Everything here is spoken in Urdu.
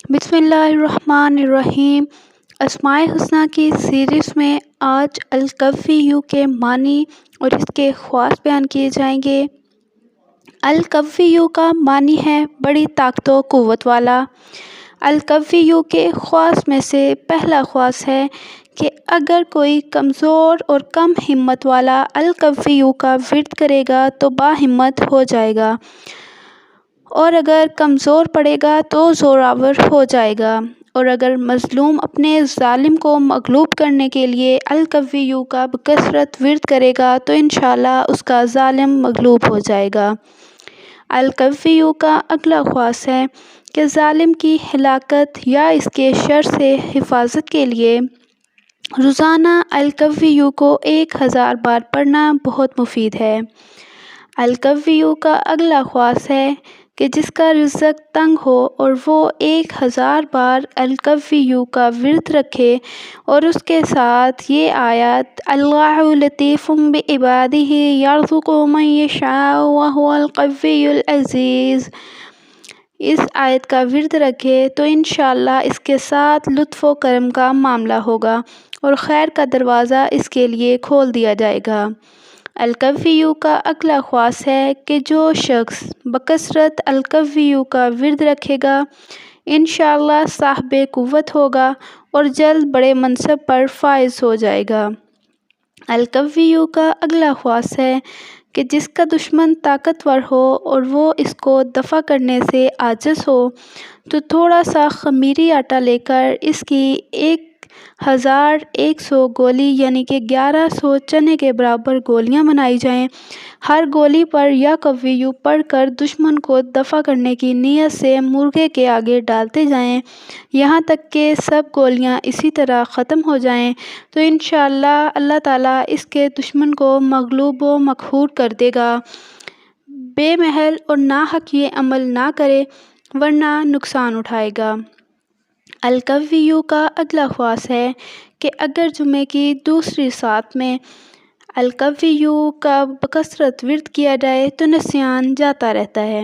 بسم اللہ الرحمن الرحیم۔ اسماء الحسنی کی سیریز میں آج القوی کے معنی اور اس کے خواص بیان کیے جائیں گے۔ القوی کا معنی ہے بڑی طاقت و قوت والا۔ القوی کے خواص میں سے پہلا خواص ہے کہ اگر کوئی کمزور اور کم ہمت والا القوی کا ورد کرے گا تو باہمت ہو جائے گا، اور اگر کمزور پڑے گا تو زوراور ہو جائے گا، اور اگر مظلوم اپنے ظالم کو مغلوب کرنے کے لیے القوی کا بکثرت ورد کرے گا تو انشاءاللہ اس کا ظالم مغلوب ہو جائے گا۔ القوی کا اگلا خواص ہے کہ ظالم کی ہلاکت یا اس کے شر سے حفاظت کے لیے روزانہ القوی کو 1000 بار پڑھنا بہت مفید ہے۔ القوی کا اگلا خواص ہے کہ جس کا رزق تنگ ہو اور وہ 1000 بار القوی کا ورد رکھے اور اس کے ساتھ یہ آیت اللہ لطیف بعبادہ یرزق من یشاء وہو القوی العزیز، اس آیت کا ورد رکھے تو انشاءاللہ اس کے ساتھ لطف و کرم کا معاملہ ہوگا اور خیر کا دروازہ اس کے لیے کھول دیا جائے گا۔ القوی کا اگلا خواص ہے کہ جو شخص بکثرت القوی کا ورد رکھے گا انشاءاللہ صاحب قوت ہوگا اور جلد بڑے منصب پر فائز ہو جائے گا۔ القوی کا اگلا خواص ہے کہ جس کا دشمن طاقتور ہو اور وہ اس کو دفع کرنے سے عاجز ہو تو تھوڑا سا خمیری آٹا لے کر اس کی 1100 گولی یعنی کہ 1100 چنے کے برابر گولیاں بنائی جائیں، ہر گولی پر یا قوی پڑھ کر دشمن کو دفع کرنے کی نیت سے مرغے کے آگے ڈالتے جائیں یہاں تک کہ سب گولیاں اسی طرح ختم ہو جائیں تو انشاءاللہ اللہ تعالیٰ اس کے دشمن کو مغلوب و مقہور کر دے گا۔ بے محل اور ناحق یہ عمل نہ کرے ورنہ نقصان اٹھائے گا۔ القوی کا اگلا خواص ہے کہ اگر جمعے کی دوسری ساعت میں القوی کا بکثرت ورد کیا جائے تو نسیان جاتا رہتا ہے۔